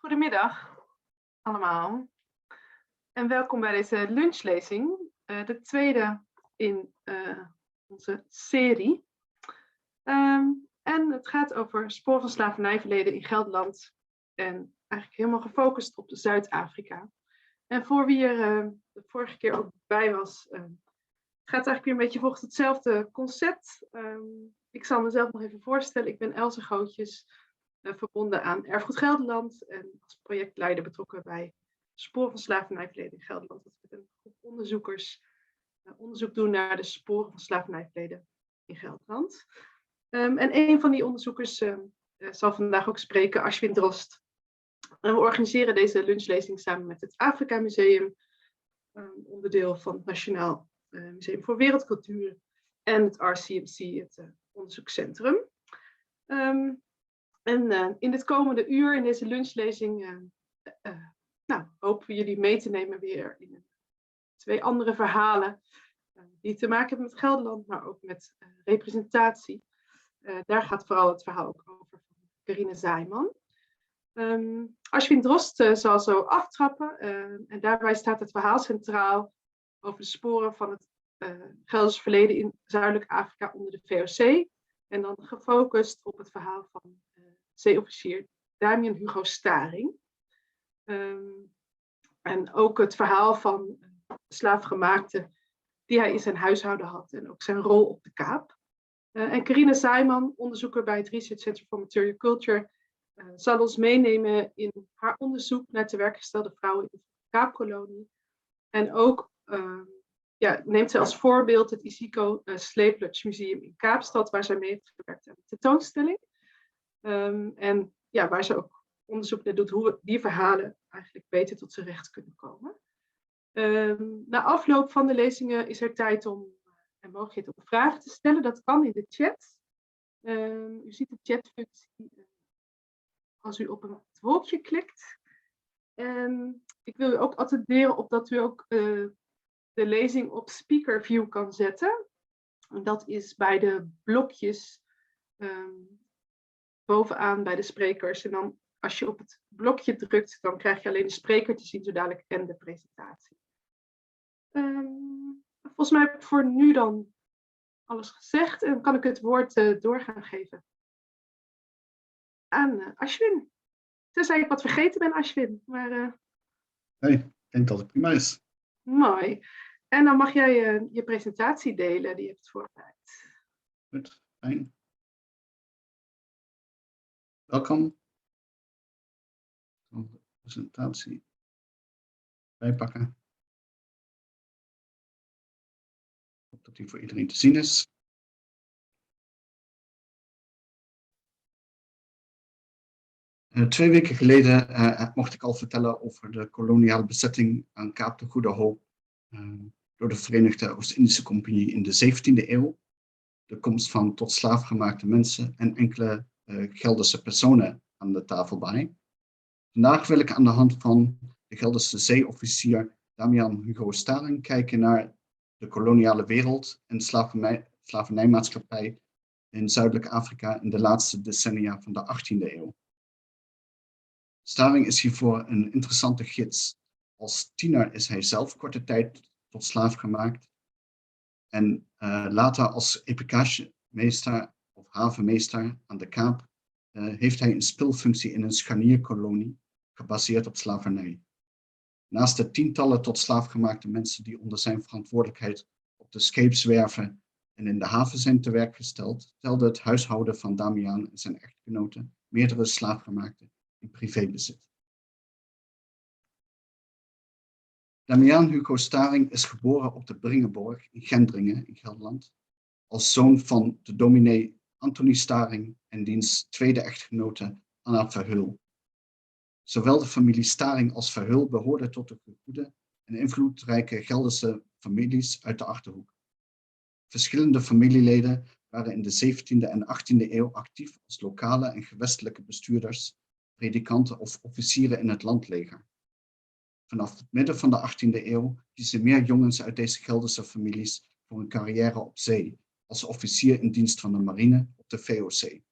Goedemiddag allemaal en welkom bij deze lunchlezing, de tweede in onze serie. En het gaat over sporen van slavernijverleden in Gelderland en eigenlijk helemaal gefocust op Zuid Afrika. En voor wie er de vorige keer ook bij was, gaat het eigenlijk weer een beetje volgens hetzelfde concept. Ik zal mezelf nog even voorstellen. Ik ben Else Gootjes, verbonden aan Erfgoed Gelderland en als projectleider betrokken bij sporen van slavernijverleden in Gelderland. Dat met een groep onderzoekers onderzoek doen naar de sporen van slavernijverleden in Gelderland. En een van die onderzoekers zal vandaag ook spreken, Aschwin Drost. En we organiseren deze lunchlezing samen met het Afrika Museum, onderdeel van het Nationaal Museum voor Wereldcultuur en het RCMC, het onderzoekscentrum. En in dit komende uur, in deze lunchlezing, hopen we jullie mee te nemen weer in twee andere verhalen die te maken hebben met Gelderland, maar ook met representatie. Daar gaat vooral het verhaal ook over van Carine Zaayman. Aschwin Drost zal zo aftrappen en daarbij staat het verhaal centraal over de sporen van het Gelderse verleden in Zuidelijk Afrika onder de VOC. En dan gefocust op het verhaal van zeeofficier Damiaan Hugo Staring. En ook het verhaal van slaaf gemaakte die hij in zijn huishouden had en ook zijn rol op de Kaap. En Carine Zaayman, onderzoeker bij het Research Center for Material Culture, zal ons meenemen in haar onderzoek naar te werk gestelde vrouwen in de Kaapkolonie. En ook neemt ze als voorbeeld het Iziko Slave Lodge museum in Kaapstad, waar zij mee heeft gewerkt aan de tentoonstelling. Waar ze ook onderzoek naar doet hoe die verhalen eigenlijk beter tot z'n recht kunnen komen. Na afloop van de lezingen is er tijd om en mogelijkheid om vragen te stellen. Dat kan in de chat. U ziet de chatfunctie als u op het wolkje klikt. Ik wil u ook attenderen op dat u ook de lezing op speaker view kan zetten. En dat is bij de blokjes bovenaan bij de sprekers. En dan als je op het blokje drukt, dan krijg je alleen de spreker te zien zo dadelijk en de presentatie. Volgens mij heb ik voor nu dan alles gezegd en kan ik het woord door gaan geven aan Aschwin. Tenzij ik wat vergeten ben, Aschwin. Maar, nee, ik denk dat het prima is. Mooi. En dan mag jij je presentatie delen, die je hebt voorbereid. Goed, fijn. Welkom. De presentatie bijpakken. Ik hoop dat die voor iedereen te zien is. Twee weken geleden mocht ik al vertellen over de koloniale bezetting aan Kaap de Goede Hoop door de Verenigde Oost-Indische Compagnie in de 17e eeuw. De komst van tot slaaf gemaakte mensen en enkele Gelderse personen aan de tafel bij. Vandaag wil ik aan de hand van de Gelderse zeeofficier Damiaan Hugo Staring kijken naar de koloniale wereld en slavernijmaatschappij in Zuidelijk Afrika in de laatste decennia van de 18e eeuw. Staring is hiervoor een interessante gids. Als tiener is hij zelf korte tijd tot slaaf gemaakt en later als epicagemeester of havenmeester aan de Kaap heeft hij een spilfunctie in een scharnierkolonie gebaseerd op slavernij. Naast de tientallen tot slaaf gemaakte mensen die onder zijn verantwoordelijkheid op de scheepswerven en in de haven zijn te werk gesteld, telde het huishouden van Damiaan en zijn echtgenote meerdere slaafgemaakten in privébezit. Damiaan Hugo Staring is geboren op de Bringenborg in Gendringen in Gelderland als zoon van de dominee Anthony Staring en diens tweede echtgenote Anna Verheul. Zowel de familie Staring als Verheul behoorden tot de goede en invloedrijke Gelderse families uit de Achterhoek. Verschillende familieleden waren in de 17e en 18e eeuw actief als lokale en gewestelijke bestuurders, predikanten of officieren in het landleger. Vanaf het midden van de 18e eeuw kiezen meer jongens uit deze Gelderse families voor een carrière op zee, als officier in dienst van de marine op de VOC.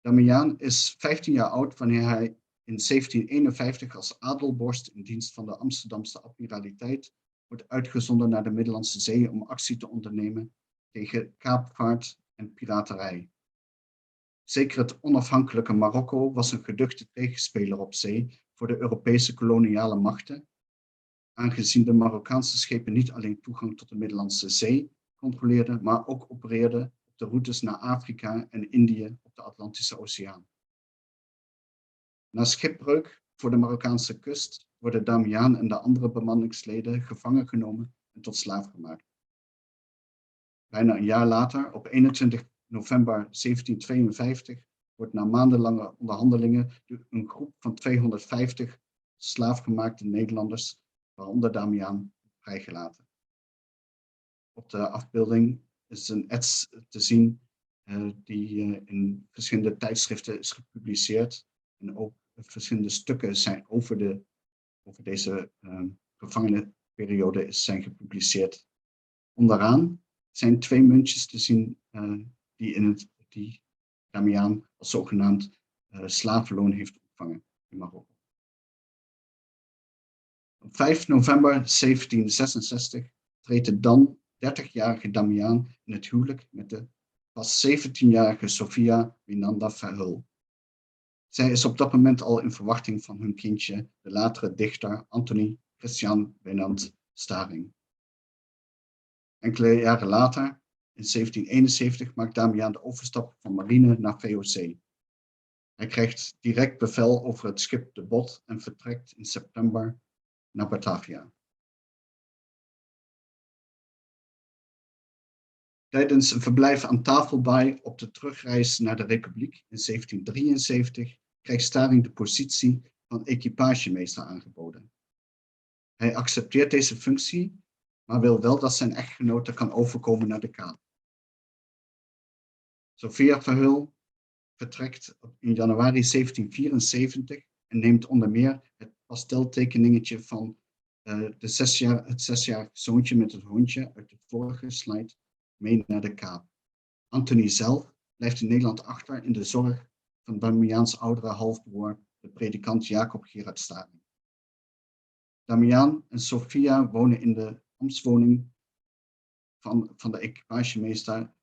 Damiaan is 15 jaar oud wanneer hij in 1751 als adelborst in dienst van de Amsterdamse admiraliteit wordt uitgezonden naar de Middellandse Zee om actie te ondernemen tegen kaapvaart en piraterij. Zeker het onafhankelijke Marokko was een geduchte tegenspeler op zee voor de Europese koloniale machten, aangezien de Marokkaanse schepen niet alleen toegang tot de Middellandse Zee controleerden, maar ook opereerden op de routes naar Afrika en Indië op de Atlantische Oceaan. Na schipbreuk voor de Marokkaanse kust worden Damiaan en de andere bemanningsleden gevangen genomen en tot slaaf gemaakt. Bijna een jaar later, op 21 november 1752, wordt na maandenlange onderhandelingen een groep van 250 slaafgemaakte Nederlanders, waaronder Damiaan, vrijgelaten. Op de afbeelding is een ets te zien die in verschillende tijdschriften is gepubliceerd. En ook verschillende stukken zijn over deze gevangenenperiode zijn gepubliceerd. Onderaan zijn 2 muntjes te zien die Damiaan als zogenaamd slavenloon heeft ontvangen in Marokko. Op 5 november 1766 treedt de dan 30-jarige Damiaan in het huwelijk met de pas 17-jarige Sophia Winanda Verhul. Zij is op dat moment al in verwachting van hun kindje, de latere dichter Anthony Christian Wijnand Staring. Enkele jaren later, in 1771, maakt Damiaan de overstap van marine naar VOC. Hij krijgt direct bevel over het schip de Bot en vertrekt in september naar Batavia. Tijdens een verblijf aan Tafelbaai op de terugreis naar de Republiek in 1773 krijgt Staring de positie van equipagemeester aangeboden. Hij accepteert deze functie, maar wil wel dat zijn echtgenote kan overkomen naar de Kaap. Sophia Verhul vertrekt in januari 1774 en neemt onder meer het pasteltekeningetje van het 6-jarige zoontje met het hondje uit de vorige slide mee naar de Kaap. Anthony zelf blijft in Nederland achter in de zorg van Damiaans oudere halfbroer, de predikant Jacob Gerard Staring. Damiaan en Sophia wonen in de ambtswoning van de equipagemeester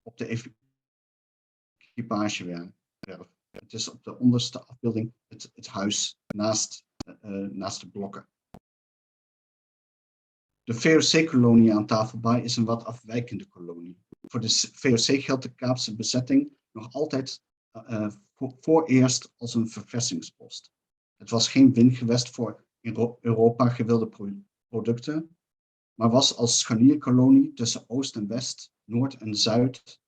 op de equipagewerf. Het is op de onderste afbeelding het huis naast de blokken. De VOC-kolonie aan Tafelbaai is een wat afwijkende kolonie. Voor de VOC geldt de Kaapse bezetting nog altijd vooreerst als een verversingspost. Het was geen wingewest voor in Europa gewilde producten, maar was als scharnierkolonie tussen Oost en West, Noord en Zuid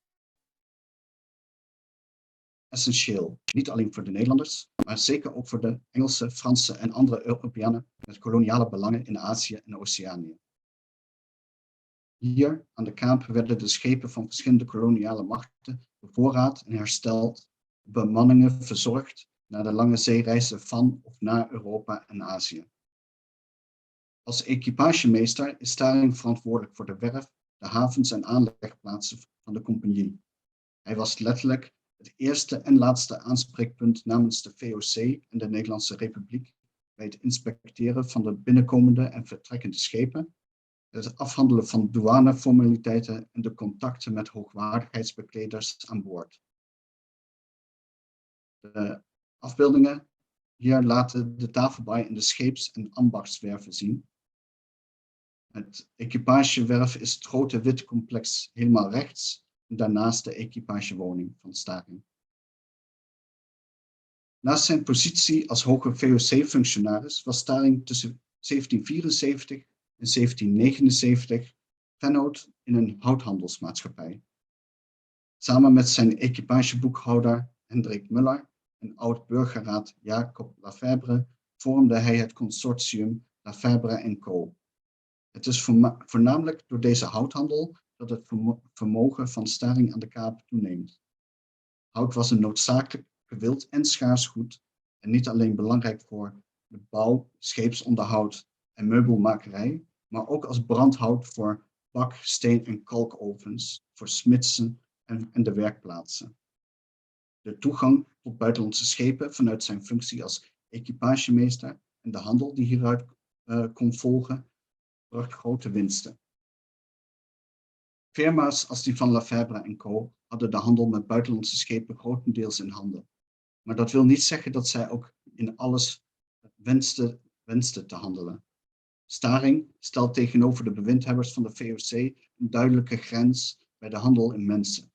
essentieel. Niet alleen voor de Nederlanders, maar zeker ook voor de Engelsen, Fransen en andere Europeanen met koloniale belangen in Azië en Oceanië. Hier aan de Kaap werden de schepen van verschillende koloniale machten bevoorraad en hersteld, bemanningen verzorgd naar de lange zeereizen van of naar Europa en Azië. Als equipagemeester is Staring verantwoordelijk voor de werf, de havens en aanlegplaatsen van de compagnie. Hij was letterlijk het eerste en laatste aanspreekpunt namens de VOC en de Nederlandse Republiek bij het inspecteren van de binnenkomende en vertrekkende schepen, het afhandelen van douaneformaliteiten en de contacten met hoogwaardigheidsbekleders aan boord. De afbeeldingen hier laten de Tafelbaai en de scheeps- en ambachtswerven zien. Het equipagewerf is het grote witte complex helemaal rechts en daarnaast de equipagewoning van Staring. Naast zijn positie als hoge VOC-functionaris was Staring tussen 1774 en 1779 vennoot in een houthandelsmaatschappij. Samen met zijn equipageboekhouder Hendrik Muller en oud-burgerraad Jacob Lafebre vormde hij het consortium Lafebre & Co. Het is voornamelijk door deze houthandel dat het vermogen van Staring aan de Kaap toeneemt. Hout was een noodzakelijk gewild en schaars goed en niet alleen belangrijk voor de bouw, scheepsonderhoud en meubelmakerij, maar ook als brandhout voor bak-, steen- en kalkovens, voor smidsen en de werkplaatsen. De toegang tot buitenlandse schepen vanuit zijn functie als equipagemeester en de handel die hieruit kon volgen, bracht grote winsten. Firma's als die van Lefebvre en Co. hadden de handel met buitenlandse schepen grotendeels in handen. Maar dat wil niet zeggen dat zij ook in alles wensten te handelen. Staring stelt tegenover de bewindhebbers van de VOC een duidelijke grens bij de handel in mensen.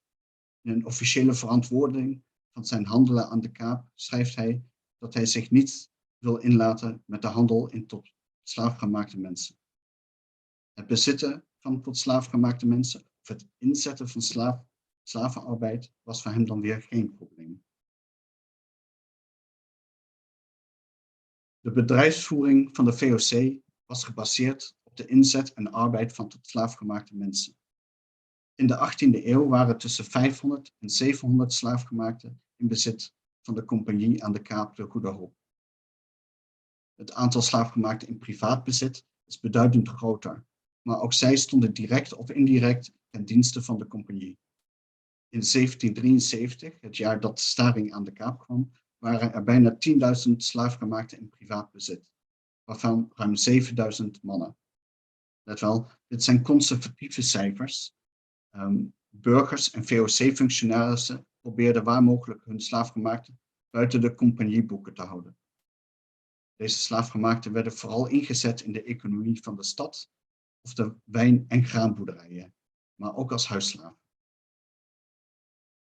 In een officiële verantwoording van zijn handelen aan de Kaap schrijft hij dat hij zich niet wil inlaten met de handel in tot slaafgemaakte mensen. Het bezitten van tot slaafgemaakte mensen of het inzetten van slavenarbeid was voor hem dan weer geen probleem. De bedrijfsvoering van de VOC was gebaseerd op de inzet en arbeid van tot slaafgemaakte mensen. In de 18e eeuw waren tussen 500 en 700 slaafgemaakten in bezit van de compagnie aan de Kaap de Goede Hoop. Het aantal slaafgemaakten in privaat bezit is beduidend groter, maar ook zij stonden direct of indirect ten dienste van de compagnie. In 1773, het jaar dat Staring aan de Kaap kwam, waren er bijna 10.000 slaafgemaakten in privaat bezit, waarvan ruim 7.000 mannen. Let wel, dit zijn conservatieve cijfers. Burgers en VOC-functionarissen probeerden waar mogelijk hun slaafgemaakten buiten de compagnieboeken te houden. Deze slaafgemaakten werden vooral ingezet in de economie van de stad of de wijn- en graanboerderijen, maar ook als huisslaven.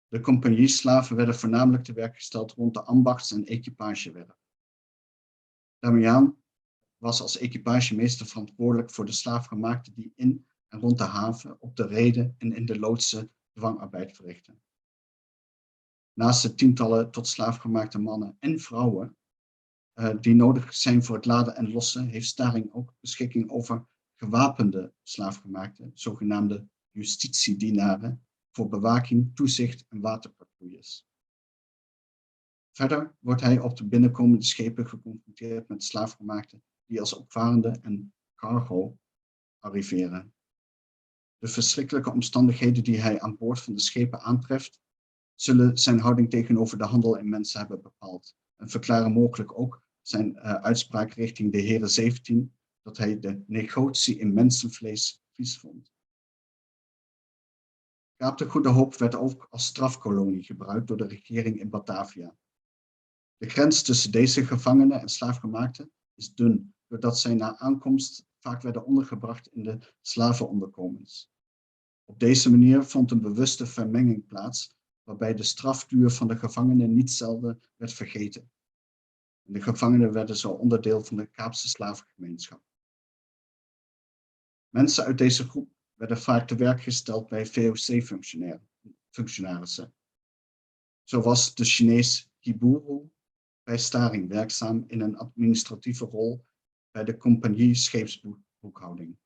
De compagnieslaven werden voornamelijk te werk gesteld rond de ambachts- en equipagewerk. Damiaan was als equipagemeester verantwoordelijk voor de slaafgemaakten die in en rond de haven, op de reden en in de loodsen dwangarbeid verrichtten. Naast de tientallen tot slaafgemaakte mannen en vrouwen die nodig zijn voor het laden en lossen, heeft Staring ook beschikking over gewapende slaafgemaakten, zogenaamde justitiedienaren, voor bewaking, toezicht en waterpatrouilles. Verder wordt hij op de binnenkomende schepen geconfronteerd met slaafgemaakten die als opvarenden en cargo arriveren. De verschrikkelijke omstandigheden die hij aan boord van de schepen aantreft, zullen zijn houding tegenover de handel in mensen hebben bepaald en verklaren mogelijk ook zijn uitspraak richting de heren 17 dat hij de negotie in mensenvlees vies vond. Kaap de Goede Hoop werd ook als strafkolonie gebruikt door de regering in Batavia. De grens tussen deze gevangenen en slaafgemaakten is dun, doordat zij na aankomst vaak werden ondergebracht in de slavenonderkomens. Op deze manier vond een bewuste vermenging plaats, waarbij de strafduur van de gevangenen niet zelden werd vergeten. En de gevangenen werden zo onderdeel van de Kaapse slavengemeenschap. Mensen uit deze groep werden vaak te werk gesteld bij VOC-functionarissen. Zo was de Chinees Hiburu bij Staring werkzaam in een administratieve rol bij de compagnie scheepsboekhouding.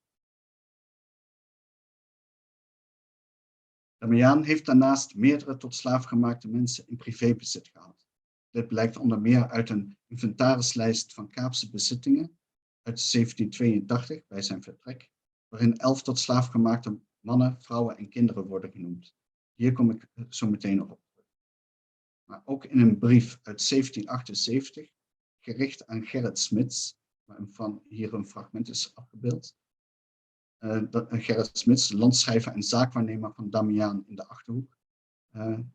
Damiaan heeft daarnaast meerdere tot slaafgemaakte mensen in privébezit gehad. Dit blijkt onder meer uit een inventarislijst van Kaapse bezittingen uit 1782 bij zijn vertrek, waarin 11 tot slaafgemaakte mannen, vrouwen en kinderen worden genoemd. Hier kom ik zo meteen nog op. Maar ook in een brief uit 1778, gericht aan Gerrit Smits, waarvan hier een fragment is afgebeeld. Gerrit Smits, landschrijver en zaakwaarnemer van Damiaan in de Achterhoek.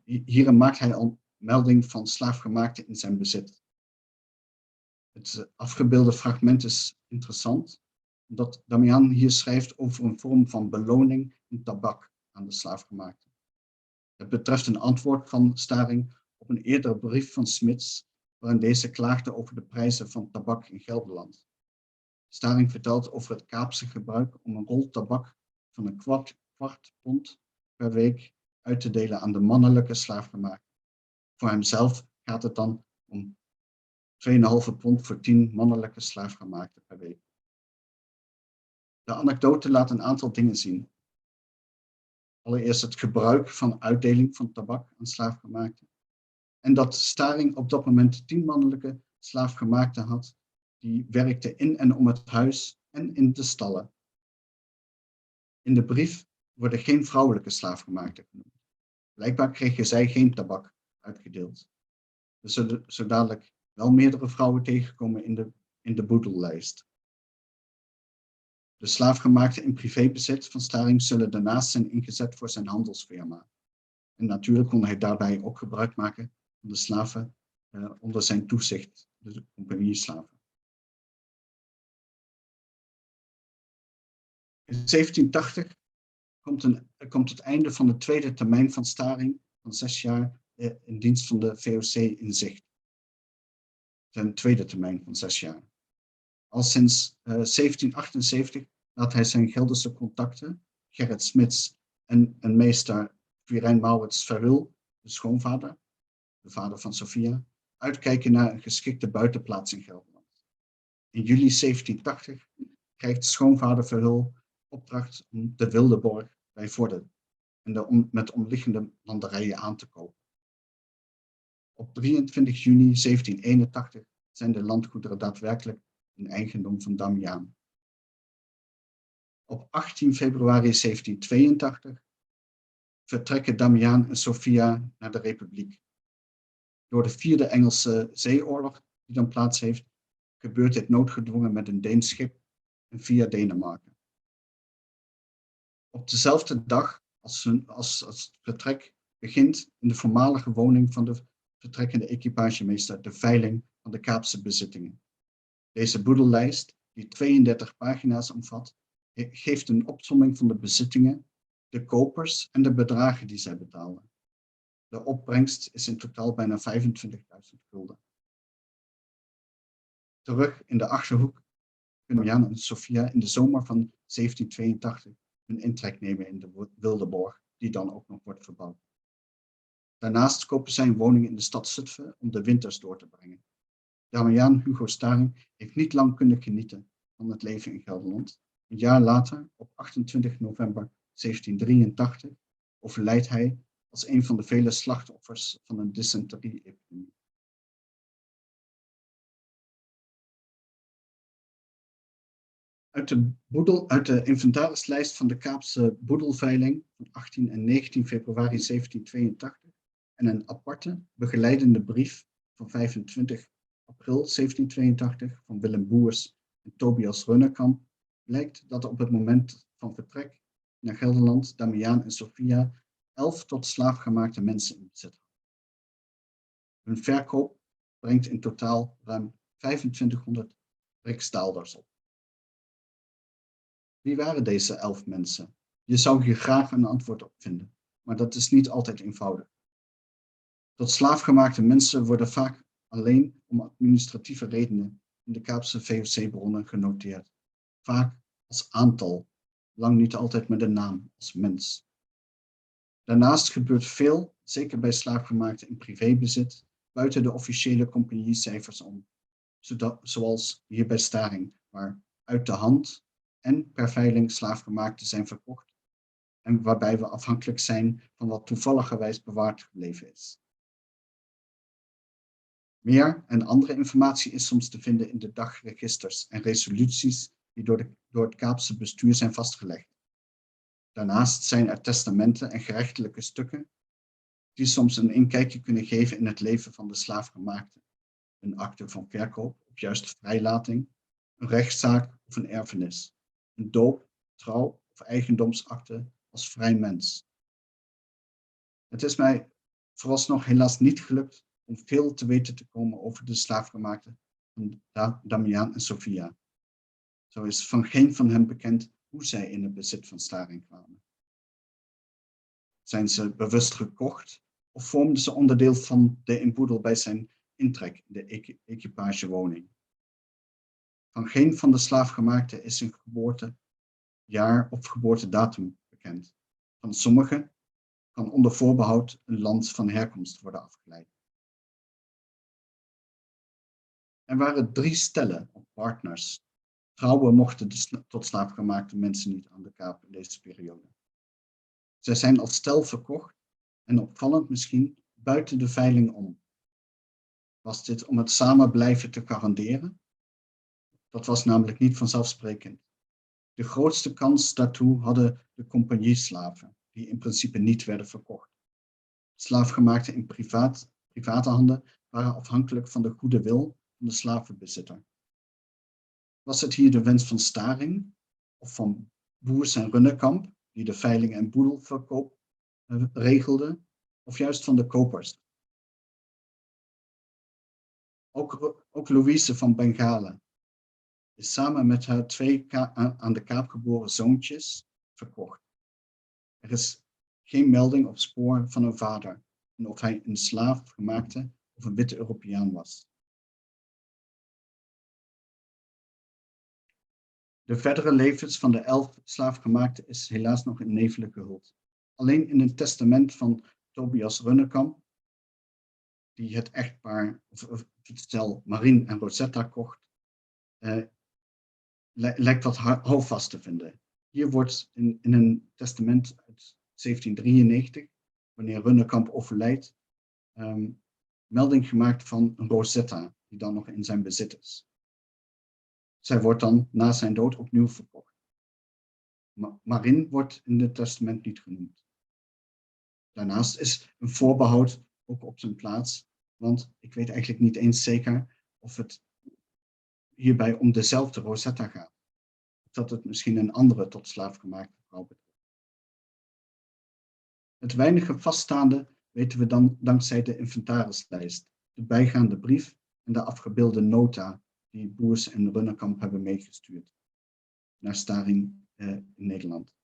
Hierin maakt hij al melding van slaafgemaakten in zijn bezit. Het afgebeelde fragment is interessant, omdat Damiaan hier schrijft over een vorm van beloning in tabak aan de slaafgemaakten. Het betreft een antwoord van Staring op een eerdere brief van Smits, waarin deze klaagde over de prijzen van tabak in Gelderland. Staring vertelt over het Kaapse gebruik om een rol tabak van een kwart pond per week uit te delen aan de mannelijke slaafgemaakten. Voor hemzelf gaat het dan om 2,5 pond voor 10 mannelijke slaafgemaakten per week. De anekdote laat een aantal dingen zien. Allereerst het gebruik van uitdeling van tabak aan slaafgemaakten. En dat Staring op dat moment 10 mannelijke slaafgemaakten had, die werkten in en om het huis en in de stallen. In de brief worden geen vrouwelijke slaafgemaakten genoemd. Blijkbaar kregen zij geen tabak uitgedeeld. We zullen zo dadelijk wel meerdere vrouwen tegenkomen in de boedellijst. De slaafgemaakten in privébezit van Staring zullen daarnaast zijn ingezet voor zijn handelsfirma. En natuurlijk kon hij daarbij ook gebruik maken van de slaven onder zijn toezicht, de compagnieslaven. In 1780 komt het einde van de tweede termijn van Staring van 6 jaar in dienst van de VOC in zicht. Zijn tweede termijn van 6 jaar. Al sinds 1778 laat hij zijn Gelderse contacten, Gerrit Smits en meester Quirijn Maurits Verhul, de schoonvader, de vader van Sophia, uitkijken naar een geschikte buitenplaats in Gelderland. In juli 1780 krijgt schoonvader Verhul opdracht om de Wildeborg bij Vorden en met omliggende landerijen aan te kopen. Op 23 juni 1781 zijn de landgoederen daadwerkelijk in eigendom van Damiaan. Op 18 februari 1782 vertrekken Damiaan en Sophia naar de Republiek. Door de 4e Engelse zeeoorlog die dan plaats heeft, gebeurt dit noodgedwongen met een Deens schip en via Denemarken. Op dezelfde dag als het vertrek begint in de voormalige woning van de vertrekkende equipagemeester de veiling van de Kaapse bezittingen. Deze boedellijst, die 32 pagina's omvat, geeft een opsomming van de bezittingen, de kopers en de bedragen die zij betaalden. De opbrengst is in totaal bijna 25.000 gulden. Terug in de Achterhoek kunnen Jan en Sophia in de zomer van 1782 hun intrek nemen in de Wildeborg, die dan ook nog wordt verbouwd. Daarnaast kopen zij een woning in de stad Zutphen om de winters door te brengen. Damiaan Hugo Staring heeft niet lang kunnen genieten van het leven in Gelderland. Een jaar later, op 28 november 1783, overlijdt hij als een van de vele slachtoffers van een dysenterie-epidemie. Uit de inventarislijst van de Kaapse boedelveiling van 18 en 19 februari 1782 en een aparte begeleidende brief van 25 april 1782 van Willem Boers en Tobias Runnekamp blijkt dat op het moment van vertrek naar Gelderland Damiaan en Sophia 11 tot slaafgemaakte mensen in bezit hadden. Hun verkoop brengt in totaal ruim 2500 riksdaalders op. Wie waren deze 11 mensen? Je zou hier graag een antwoord op vinden, maar dat is niet altijd eenvoudig. Tot slaafgemaakte mensen worden vaak alleen om administratieve redenen in de Kaapse VOC-bronnen genoteerd. Vaak als aantal, lang niet altijd met een naam als mens. Daarnaast gebeurt veel, zeker bij slaafgemaakten in privébezit, buiten de officiële compagniecijfers om. Zoals hier bij Staring, waar uit de hand en per veiling slaafgemaakten zijn verkocht en waarbij we afhankelijk zijn van wat toevalligerwijs bewaard gebleven is. Meer en andere informatie is soms te vinden in de dagregisters en resoluties die door het Kaapse bestuur zijn vastgelegd. Daarnaast zijn er testamenten en gerechtelijke stukken die soms een inkijkje kunnen geven in het leven van de slaafgemaakte. Een akte van verkoop op juiste vrijlating, een rechtszaak of een erfenis, een doop, trouw of eigendomsakte als vrij mens. Het is mij vooralsnog helaas niet gelukt om veel te weten te komen over de slaafgemaakten van Damiaan en Sophia. Zo is van geen van hen bekend hoe zij in het bezit van Staring kwamen. Zijn ze bewust gekocht of vormden ze onderdeel van de inboedel bij zijn intrek in de equipagewoning? Van geen van de slaafgemaakten is een geboortejaar of geboortedatum bekend. Van sommigen kan onder voorbehoud een land van herkomst worden afgeleid. Er waren 3 stellen of partners. Vrouwen mochten tot slaafgemaakte mensen niet aan de Kaap in deze periode. Zij zijn als stel verkocht en opvallend misschien buiten de veiling om. Was dit om het samenblijven te garanderen? Dat was namelijk niet vanzelfsprekend. De grootste kans daartoe hadden de compagnieslaven, die in principe niet werden verkocht. Slaafgemaakten in private handen waren afhankelijk van de goede wil van de slavenbezitter. Was het hier de wens van Staring of van Boers en Runnekamp, die de veiling en boedelverkoop regelde, of juist van de kopers? Ook Louise van Bengalen is samen met haar 2 aan de Kaap geboren zoontjes verkocht. Er is geen melding of spoor van een vader en of hij een slaaf, gemaakte of een witte Europeaan was. De verdere levens van de 11 slaafgemaakten is helaas nog in nevelen gehuld. Alleen in een testament van Tobias Runnekamp, die het echtpaar, of het stel Marien en Rosetta kocht, lijkt wat houvast te vinden. Hier wordt in een testament uit 1793, wanneer Runnekamp overlijdt, melding gemaakt van een Rosetta, die dan nog in zijn bezit is. Zij wordt dan na zijn dood opnieuw verkocht. Marien wordt in het testament niet genoemd. Daarnaast is een voorbehoud ook op zijn plaats, want ik weet eigenlijk niet eens zeker of het hierbij om dezelfde Rosetta gaat. Of dat het misschien een andere tot slaaf gemaakte vrouw betreft. Het weinige vaststaande weten we dan dankzij de inventarislijst, de bijgaande brief en de afgebeelde nota die Boers en Runnekamp hebben meegestuurd naar Staring in Nederland.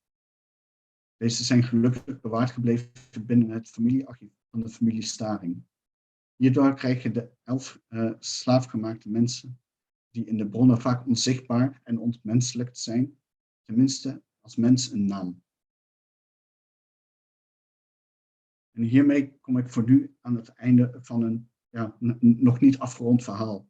Deze zijn gelukkig bewaard gebleven binnen het familiearchief van de familie Staring. Hierdoor krijgen de 11 slaafgemaakte mensen, die in de bronnen vaak onzichtbaar en ontmenselijkt zijn, tenminste als mens een naam. En hiermee kom ik voor nu aan het einde van een nog niet afgerond verhaal.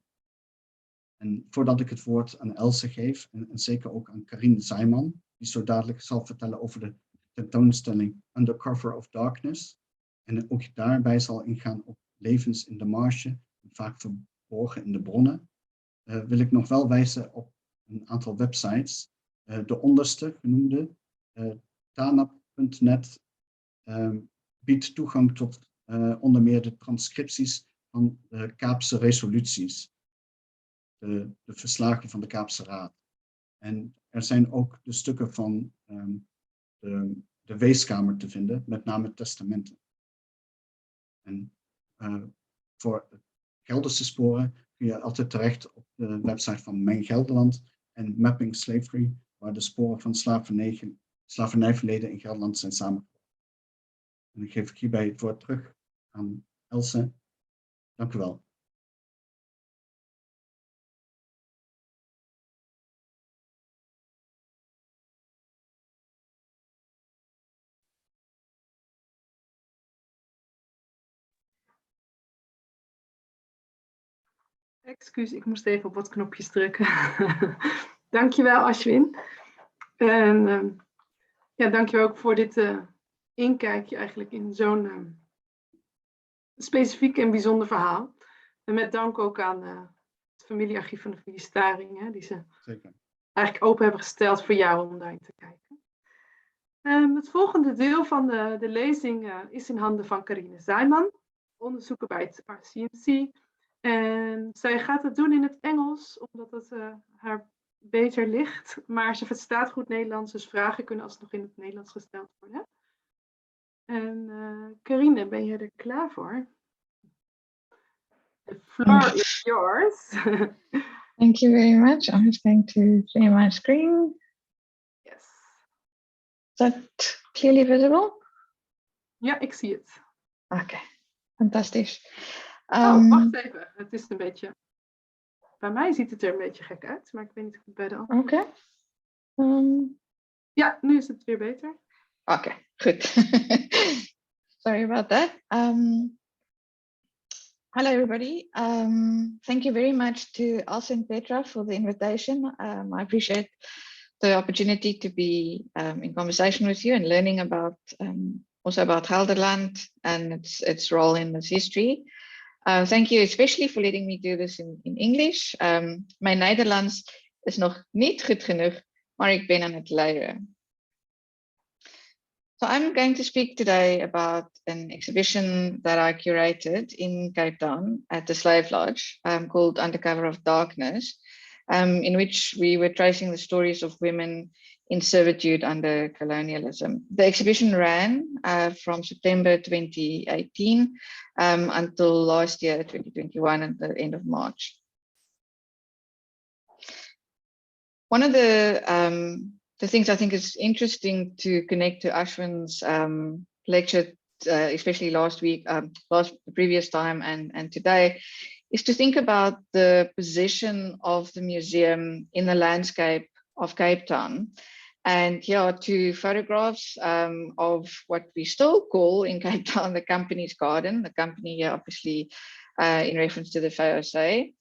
En voordat ik het woord aan Else geef, en zeker ook aan Carine Zaayman, die zo dadelijk zal vertellen over de tentoonstelling Under Cover of Darkness, en ook daarbij zal ingaan op levens in de marge, vaak verborgen in de bronnen, wil ik nog wel wijzen op een aantal websites. De onderste genoemde, tanap.net, biedt toegang tot onder meer de transcripties van de Kaapse resoluties. De verslagen van de Kaapse Raad. En er zijn ook de stukken van de Weeskamer te vinden, met name testamenten. En voor Gelderse sporen kun je altijd terecht op de website van Mijn Gelderland en Mapping Slavery, waar de sporen van slavernijverleden in Gelderland zijn samengevoegd. En dan geef ik hierbij het woord terug aan Else. Dank u wel. Excuus, ik moest even op wat knopjes drukken. Dankjewel, Aschwin. En dankjewel ook voor dit inkijkje eigenlijk in zo'n specifiek en bijzonder verhaal. En met dank ook aan het familiearchief van de familie Staring, die ze Zeker eigenlijk open hebben gesteld voor jou om daarin te kijken. Het volgende deel van de lezing is in handen van Carine Zaayman, onderzoeker bij het RCMC. En zij gaat het doen in het Engels, omdat het haar beter ligt. Maar ze verstaat goed Nederlands, dus vragen kunnen alsnog in het Nederlands gesteld worden. En Carine, ben je er klaar voor? The floor is yours. Thank you very much. I'm just going to share my screen. Yes. Is that clearly visible? Ja, ik zie het. Oké, fantastisch. Wacht even. Het is een beetje... Bij mij ziet het er een beetje gek uit, maar ik weet niet of het bij de anderen... Oké. Ja, nu is het weer beter. Oké, goed. Sorry about that. Hello, everybody. Thank you very much to Else and Petra for the invitation. I appreciate the opportunity to be in conversation with you and learning about also about Gelderland and its role in this history. Thank you especially for letting me do this in English. Mijn Nederlands is nog niet goed genoeg, maar ik ben aan het leren. So I'm going to speak today about an exhibition that I curated in Cape Town at the Slave Lodge called Under Cover of Darkness, in which we were tracing the stories of women in servitude under colonialism. The exhibition ran from September 2018 until last year, 2021, at the end of March. One of the things I think is interesting to connect to Aschwin's lecture, especially last week, the previous time and today, is to think about the position of the museum in the landscape of Cape Town. And here are two photographs of what we still call in Cape Town the company's garden, the company here obviously in reference to the VOC.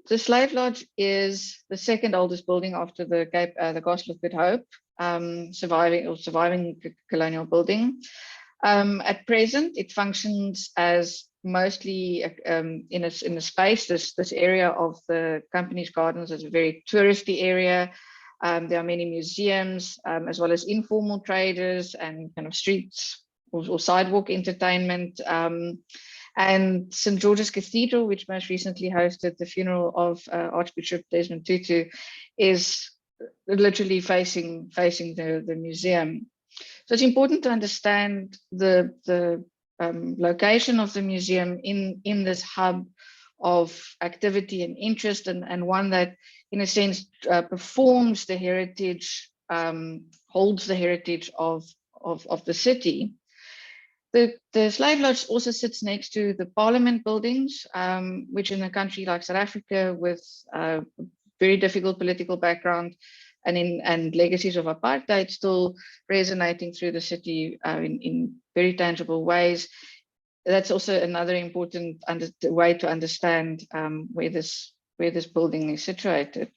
The Slave Lodge is the second oldest building after the Castle of Good Hope, surviving colonial building. At present, it functions as mostly in a space. This area of the company's gardens is a very touristy area. There are many museums, as well as informal traders and kind of streets or sidewalk entertainment. And St. George's Cathedral, which most recently hosted the funeral of Archbishop Desmond Tutu, is literally facing the museum. So it's important to understand the location of the museum in this hub of activity and interest, and one that, in a sense, performs the heritage, holds the heritage of the city. The Slave Lodge also sits next to the Parliament buildings, which in a country like South Africa with a very difficult political background and legacies of apartheid still resonating through the city in very tangible ways. That's also another important way to understand where this building is situated.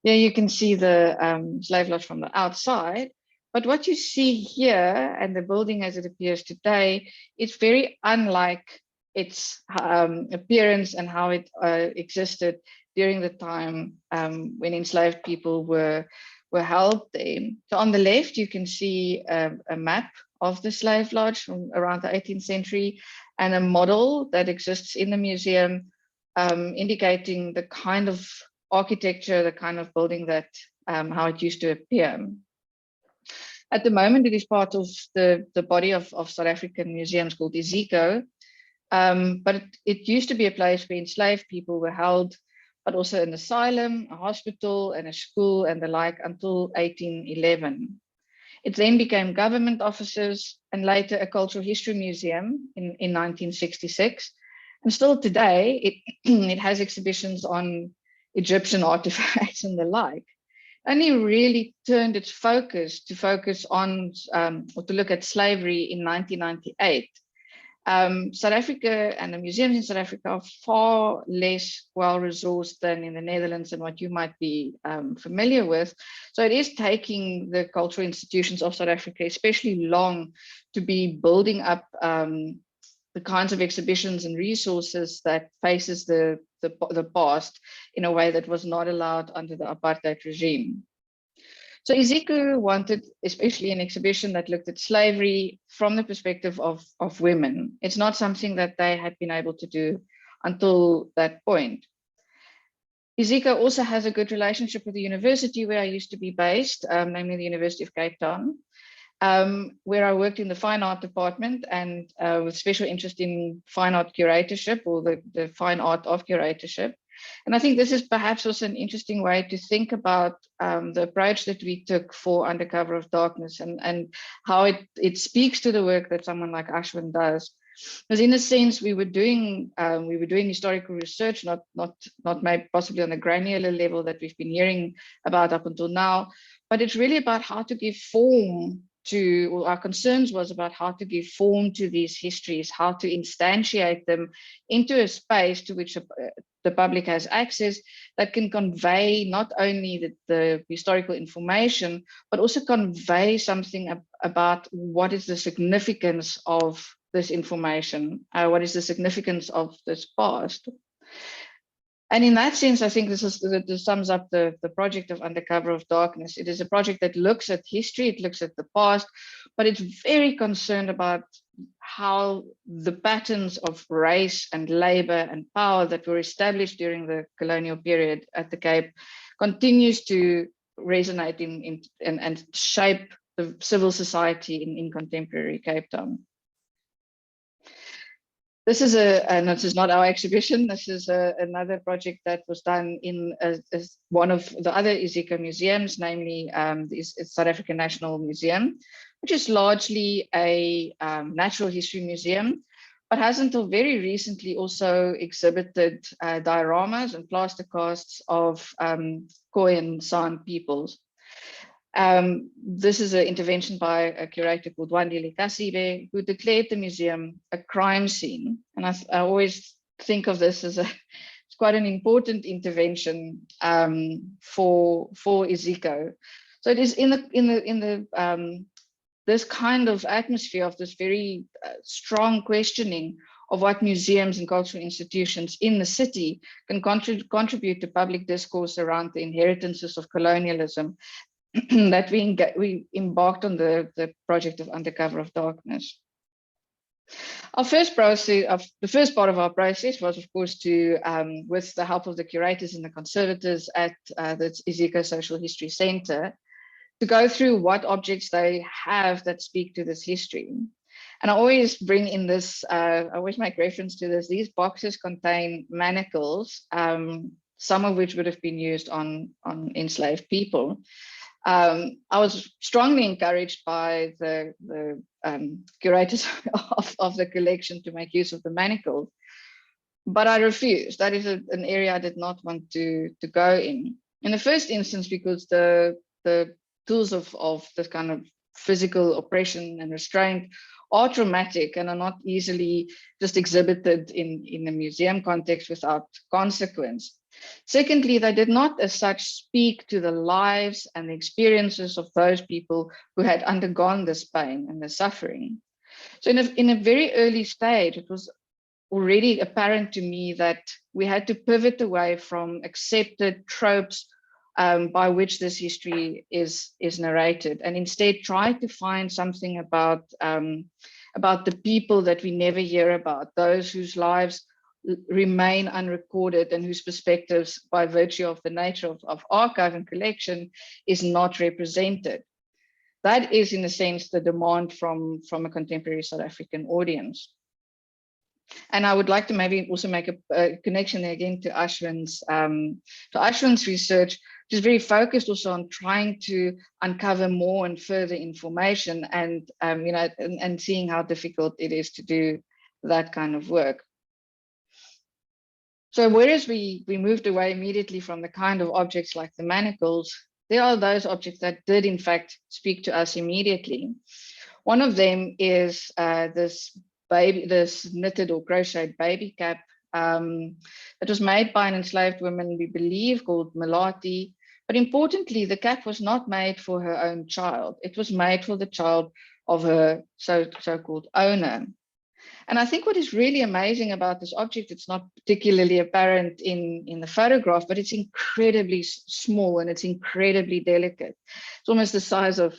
Here you can see the Slave Lodge from the outside. But what you see here and the building as it appears today is very unlike its appearance and how it existed during the time when enslaved people were held there. So on the left, you can see a map of the Slave Lodge from around the 18th century and a model that exists in the museum indicating the kind of architecture, the kind of building that, how it used to appear. At the moment, it is part of the body of South African museums called Iziko, but it used to be a place where enslaved people were held, but also an asylum, a hospital, and a school and the like until 1811. It then became government offices and later a cultural history museum in 1966. And still today, it has exhibitions on Egyptian artifacts and the like. Only really turned its focus on or to look at slavery in 1998. South Africa and the museums in South Africa are far less well-resourced than in the Netherlands and what you might be familiar with. So it is taking the cultural institutions of South Africa especially long to be building up the kinds of exhibitions and resources that faces the past in a way that was not allowed under the apartheid regime. So Iziko wanted especially an exhibition that looked at slavery from the perspective of women. It's not something that they had been able to do until that point. Iziko also has a good relationship with the university where I used to be based, namely the University of Cape Town, where I worked in the fine art department and with special interest in fine art curatorship or the fine art of curatorship. And I think this is perhaps also an interesting way to think about the approach that we took for Under Cover of Darkness and how it speaks to the work that someone like Aschwin does. Because in a sense, we were doing historical research, not maybe possibly on the granular level that we've been hearing about up until now, but it's really about how to give form to, well, our concerns was about how to give form to these histories, how to instantiate them into a space to which the public has access that can convey not only the historical information, but also convey something about what is the significance of this information, what is the significance of this past. And in that sense, I think this sums up the project of Under Cover of Darkness. It is a project that looks at history, it looks at the past, but it's very concerned about how the patterns of race and labor and power that were established during the colonial period at the Cape continues to resonate and shape the civil society in contemporary Cape Town. This is this is not our exhibition. This is another project that was done in one of the other Iziko museums, namely the South African National Museum, which is largely a natural history museum, but has until very recently also exhibited dioramas and plaster casts of Khoi and San peoples. This is an intervention by a curator called Wandile Kasibe, who declared the museum a crime scene. And I always think of this as it's quite an important intervention for Iziko. So it is in the this kind of atmosphere of this very strong questioning of what museums and cultural institutions in the city can contribute to public discourse around the inheritances of colonialism that we embarked on the project of Under Cover of Darkness. Our first process, the first part of our process was, of course, to, with the help of the curators and the conservators at the Iziko Social History Center, to go through what objects they have that speak to this history. And I always bring in this, I always make reference to this, these boxes contain manacles, some of which would have been used on enslaved people. I was strongly encouraged by the curators of the collection to make use of the manacles, but I refused. That is an area I did not want to go in the first instance, because the tools of this kind of physical oppression and restraint are traumatic and are not easily just exhibited in a museum context without consequence. Secondly, they did not as such speak to the lives and the experiences of those people who had undergone this pain and the suffering. So in a very early stage, it was already apparent to me that we had to pivot away from accepted tropes by which this history is narrated, and instead try to find something about the people that we never hear about, those whose lives remain unrecorded and whose perspectives, by virtue of the nature of archive and collection, is not represented. That is, in a sense, the demand from a contemporary South African audience. And I would like to maybe also make a connection again to Aschwin's research, which is very focused also on trying to uncover more and further information, and and seeing how difficult it is to do that kind of work. So whereas we moved away immediately from the kind of objects like the manacles, there are those objects that did in fact speak to us immediately. One of them is this knitted or crocheted baby cap that was made by an enslaved woman, we believe, called Malati. But importantly, the cap was not made for her own child. It was made for the child of her so-called owner. And I think what is really amazing about this object, it's not particularly apparent in the photograph, but it's incredibly small and it's incredibly delicate. It's almost the size of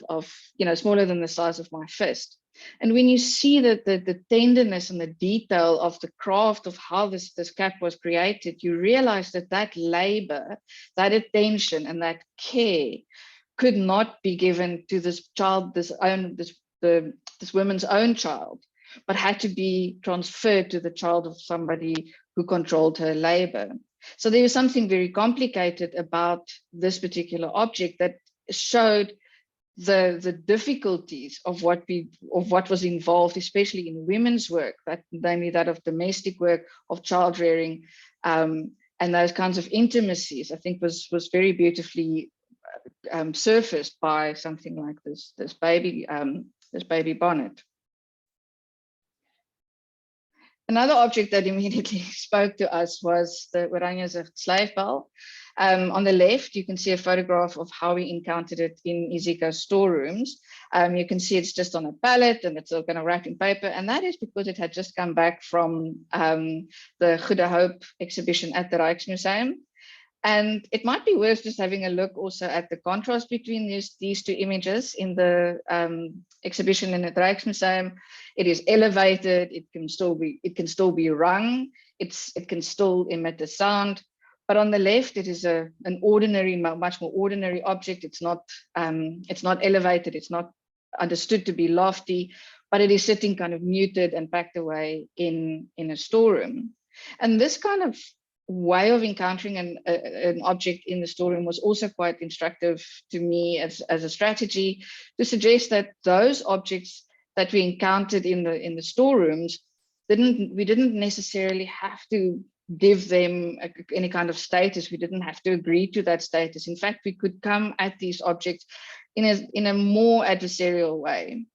smaller than the size of my fist. And when you see the tenderness and the detail of the craft of how this cap was created, you realize that labor, that attention and that care could not be given to this child, this woman's own child, but had to be transferred to the child of somebody who controlled her labor. So there was something very complicated about this particular object that showed the difficulties of what was involved, especially in women's work, namely that of domestic work, of child rearing, and those kinds of intimacies, I think was very beautifully surfaced by something like this baby bonnet. Another object that immediately spoke to us was the Oranjezicht slave bell. On the left, you can see a photograph of how we encountered it in Iziko's storerooms. You can see it's just on a pallet and it's all kind of wrapped in paper. And that is because it had just come back from the Goede Hoop exhibition at the Rijksmuseum. And it might be worth just having a look also at the contrast between these two images in the exhibition in the Rijksmuseum. It is elevated, it can still be rung, it can still emit a sound. But on the left, it is an ordinary, much more ordinary object. It's not elevated, it's not understood to be lofty, but it is sitting kind of muted and packed away in a storeroom. And this kind of way of encountering an object in the storeroom was also quite instructive to me as a strategy to suggest that those objects that we encountered in the storerooms, we didn't necessarily have to give them any kind of status. We didn't have to agree to that status. In fact, we could come at these objects in a more adversarial way.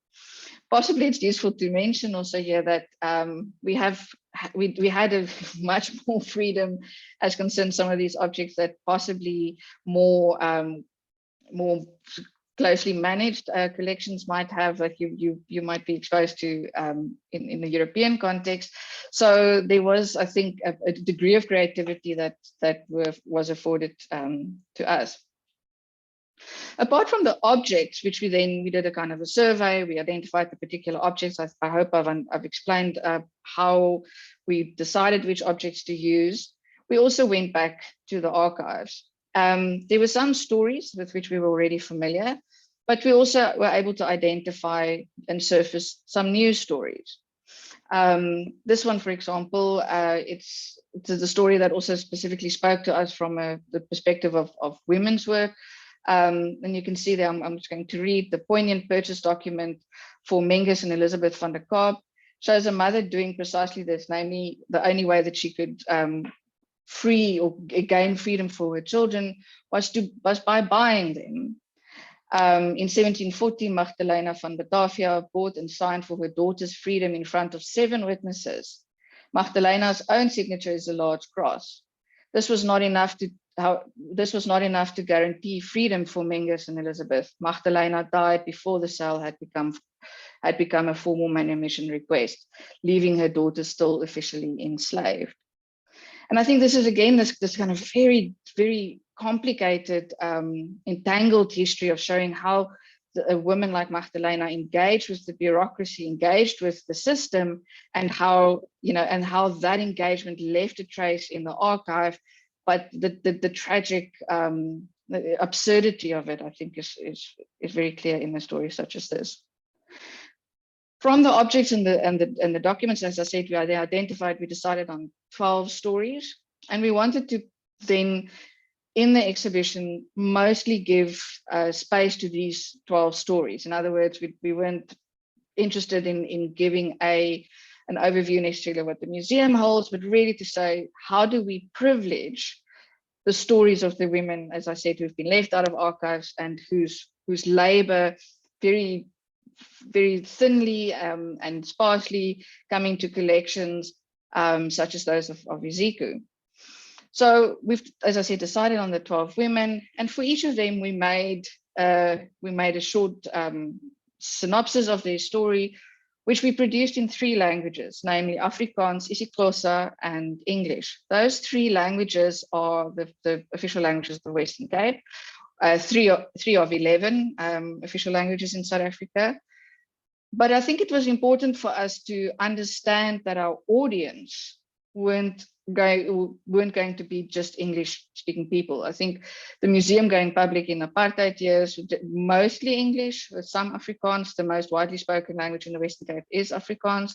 Possibly it's useful to mention also here that we had a much more freedom as concerns some of these objects that possibly more closely managed collections might have, that you might be exposed to in the European context. So there was, I think, a degree of creativity that was afforded to us. Apart from the objects, which we did a kind of a survey, we identified the particular objects. I hope I've explained how we decided which objects to use. We also went back to the archives. There were some stories with which we were already familiar, but we also were able to identify and surface some new stories. This one, for example, it's the story that also specifically spoke to us from the perspective of women's work. And you can see there, I'm just going to read: the poignant purchase document for Menges and Elizabeth van der Kaap shows a mother doing precisely this, namely the only way that she could free or gain freedom for her children was by buying them. In 1740, Magdalena van Batavia bought and signed for her daughter's freedom in front of 7 witnesses. Magdalena's own signature is a large cross. This was not enough to guarantee freedom for Menges and Elizabeth. Magdalena died before the sale had become a formal manumission request, leaving her daughter still officially enslaved. And I think this is, again, this kind of very, very complicated, entangled history of showing how a woman like Magdalena engaged with the bureaucracy, engaged with the system, and how that engagement left a trace in the archive. But the tragic the absurdity of it, I think, is very clear in a story such as this. From the objects and the documents, as I said, we identified, we decided on 12 stories, and we wanted to then, in the exhibition, mostly give space to these 12 stories. In other words, we weren't interested in giving an overview necessarily of what the museum holds, but really to say, how do we privilege the stories of the women, as I said, who've been left out of archives and whose labor very, very thinly and sparsely coming to collections such as those of Iziko. So we've, as I said, decided on the 12 women, and for each of them we made a short synopsis of their story, which we produced in 3 languages, namely Afrikaans, isiXhosa, and English. Those 3 languages are the official languages of the Western Cape. 3 of 11 official languages in South Africa. But I think it was important for us to understand that our audience weren't going to be just English-speaking people. I think the museum going public in apartheid years, mostly English, with some Afrikaans. The most widely spoken language in the Western Cape is Afrikaans.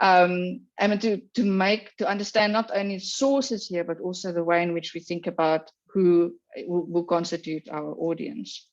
And to understand not only sources here, but also the way in which we think about who will constitute our audience.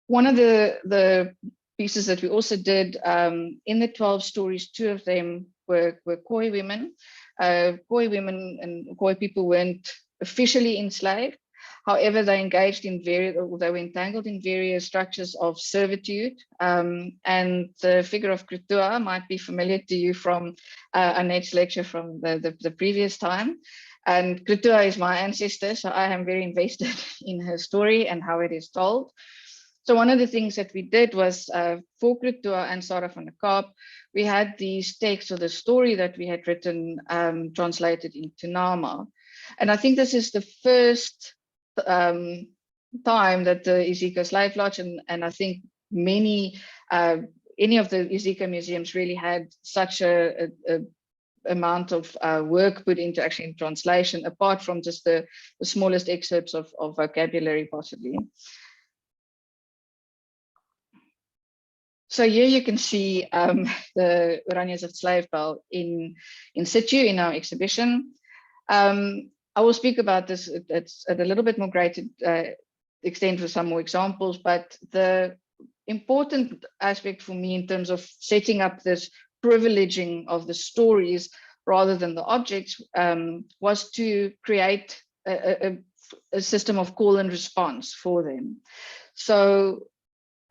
One of the pieces that we also did in the 12 stories, 2 of them were Khoi women. Khoi women and Khoi people weren't officially enslaved. However, they engaged in they were entangled in various structures of servitude. And the figure of Krutua might be familiar to you from Annette's lecture from the previous time. And Klutua is my ancestor, so I am very invested in her story and how it is told. So one of the things that we did was for Klutua and Sarah van der Kaap, we had these texts or the story that we had written translated into Nama. And I think this is the first time that the Iziko Slave Lodge and I think many, any of the Iziko museums really had such a amount of work put into actually translation, apart from just the smallest excerpts of vocabulary possibly. So here you can see the Oranjes of Slave Bell in situ in our exhibition. I will speak about this at a little bit more greater extent with some more examples, but the important aspect for me in terms of setting up this privileging of the stories rather than the objects was to create a system of call and response for them. So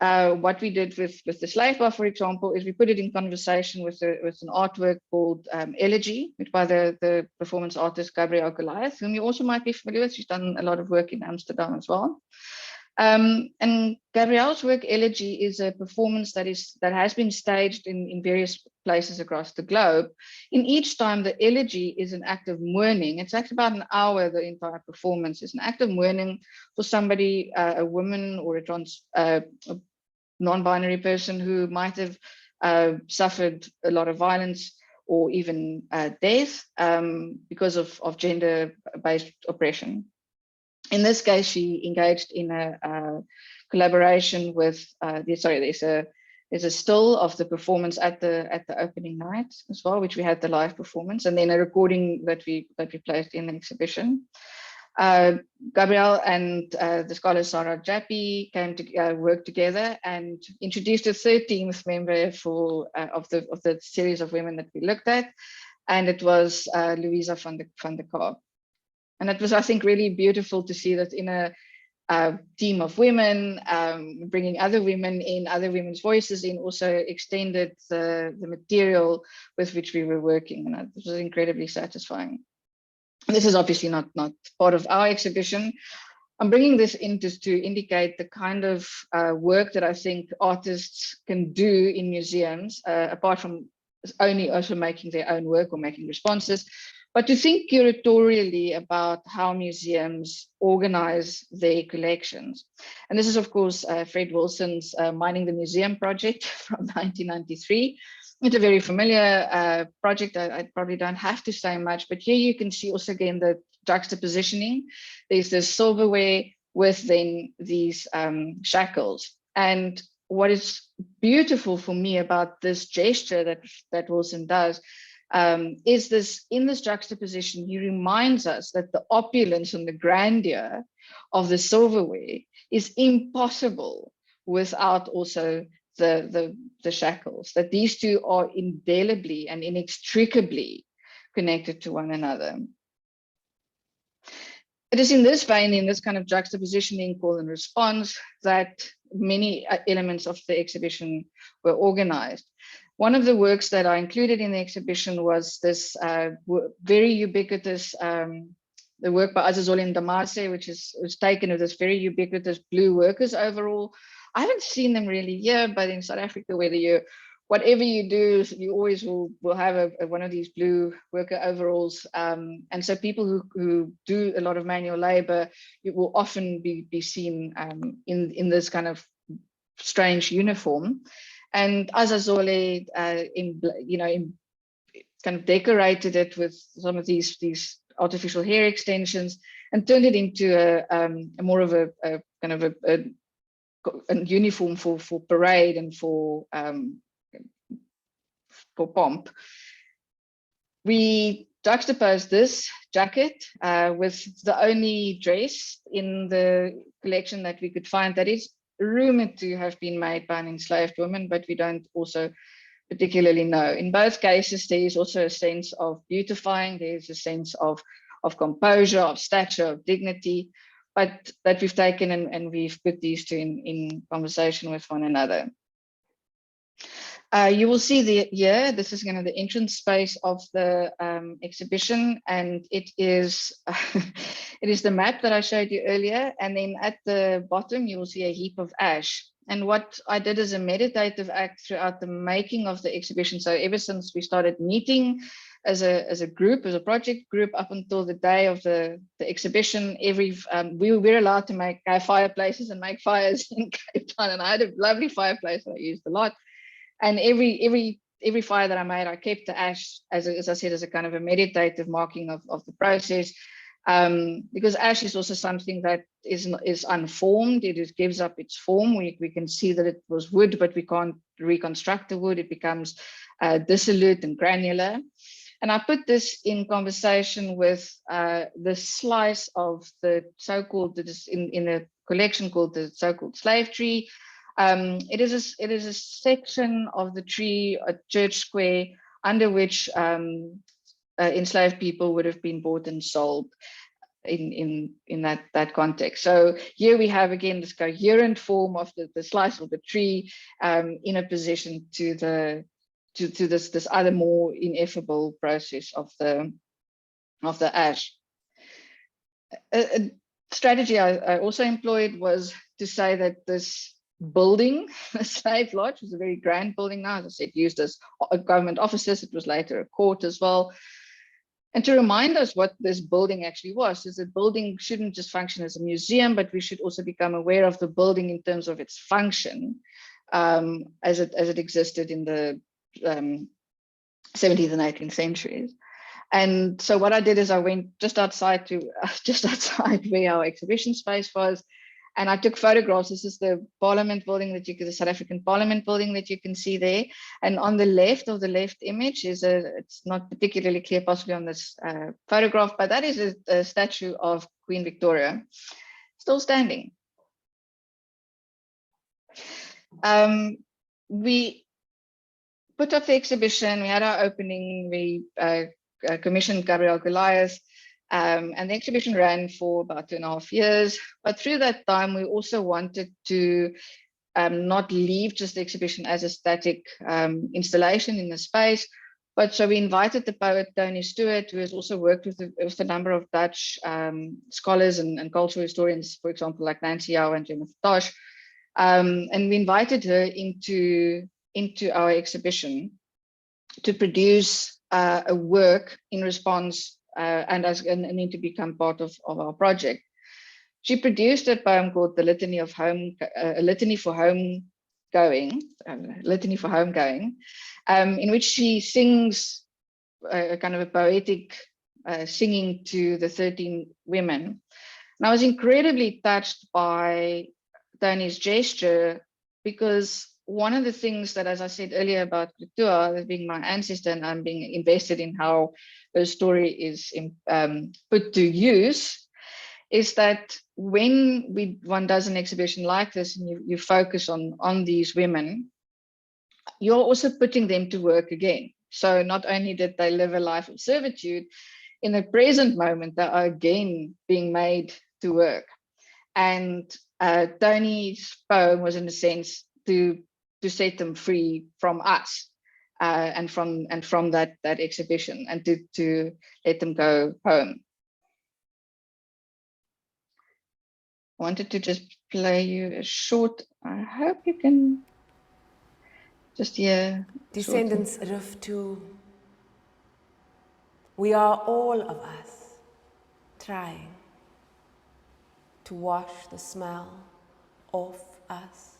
what we did with the slave bar, for example, is we put it in conversation with an artwork called Elegy, which by the performance artist Gabrielle Goliath, whom you also might be familiar with. She's done a lot of work in Amsterdam as well. And Gabrielle's work Elegy is a performance that has been staged in various places across the globe. In each time, the elegy is an act of mourning. It takes about an hour. The entire performance is an act of mourning for somebody, a woman or a non-binary person who might have suffered a lot of violence or even death because of gender-based oppression. In this case, she engaged in a collaboration with, there's a still of the performance at the opening night as well, which we had the live performance, and then a recording that we placed in the exhibition. Gabrielle and the scholar Sarah Jappi came to work together and introduced a 13th member of the series of women that we looked at, and it was Louisa van der Kaap. And it was, I think, really beautiful to see that in a team of women, bringing other women in, other women's voices in, also extended the material with which we were working, and it was incredibly satisfying. This is obviously not part of our exhibition. I'm bringing this in just to indicate the kind of work that I think artists can do in museums, apart from only also making their own work or making responses, but to think curatorially about how museums organize their collections. And this is, of course, Fred Wilson's Mining the Museum project from 1993. It's a very familiar project. I probably don't have to say much, but here you can see also again the juxtapositioning. There's this silverware with then these shackles. And what is beautiful for me about this gesture that Wilson does is this, in this juxtaposition, he reminds us that the opulence and the grandeur of the silverware is impossible without also the shackles, that these two are indelibly and inextricably connected to one another. It is in this vein, in this kind of juxtapositioning, call and response, that many elements of the exhibition were organized. One of the works that I included in the exhibition was this very ubiquitous, the work by Azazole Ndamase, which was taken with this very ubiquitous blue workers overall. I haven't seen them really here, but in South Africa, whatever you do, you always will have one of these blue worker overalls. And so people who do a lot of manual labor, it will often be seen in this kind of strange uniform. And Azazole, kind of decorated it with some of these artificial hair extensions and turned it into a more of a kind of a uniform for parade and for pomp. We juxtaposed this jacket with the only dress in the collection that we could find that is rumored to have been made by an enslaved woman, but we don't also particularly know. In both cases, there is also a sense of beautifying, there's a sense of composure, of stature, of dignity, but that we've taken and we've put these two in conversation with one another. You will see this is kind of the entrance space of the exhibition, and it is it is the map that I showed you earlier. And then at the bottom, you will see a heap of ash. And what I did is a meditative act throughout the making of the exhibition. So ever since we started meeting as a group, as a project group, up until the day of the exhibition, we were allowed to have fireplaces and make fires in Cape Town. And I had a lovely fireplace that I used a lot. And every fire that I made, I kept the ash, as I said, as a kind of a meditative marking of the process, because ash is also something that is unformed. It gives up its form. We can see that it was wood, but we can't reconstruct the wood. It becomes dissolute and granular. And I put this in conversation with the slice of the so-called, in a collection called the so-called slave tree. It is a section of the tree, a church square, under which enslaved people would have been bought and sold in that context. So here we have again this coherent form of the slice of the tree in opposition to this other more ineffable process of the ash. A strategy I also employed was to say that this building, the Slave Lodge, was a very grand building now, as I said, used as government offices. It was later a court as well. And to remind us what this building actually was, is that building shouldn't just function as a museum, but we should also become aware of the building in terms of its function as it existed in the 17th and 18th centuries. And so what I did is I went just outside where our exhibition space was, and I took photographs. This is the Parliament building the South African Parliament building that you can see there. And on the left image is it's not particularly clear possibly on this photograph, but that is a statue of Queen Victoria, still standing. We put up the exhibition, we had our opening, we commissioned Gabriel Goliath, and the exhibition ran for about 2.5 years. But through that time, we also wanted to not leave just the exhibition as a static installation in the space, but so we invited the poet Tony Stewart, who has also worked with a number of Dutch scholars and cultural historians, for example, like Nancy Jouwe and Jennifer Tosh, and we invited her into our exhibition to produce a work in response and then to become part of our project. She produced a poem called the Litany of Home, a litany for home going, in which she sings a kind of a poetic singing to the 13 women. And I was incredibly touched by Tony's gesture, because one of the things that, as I said earlier about Kutua, being my ancestor, and I'm being invested in how her story is put to use, is that when one does an exhibition like this and you focus on these women, you're also putting them to work again. So not only did they live a life of servitude, in the present moment, they are again being made to work. And Tony's poem was, in a sense, to set them free from us and from that exhibition, and to let them go home. I wanted to just play you a short, I hope you can just hear. Descendants riff to, we are all of us trying to wash the smell off us.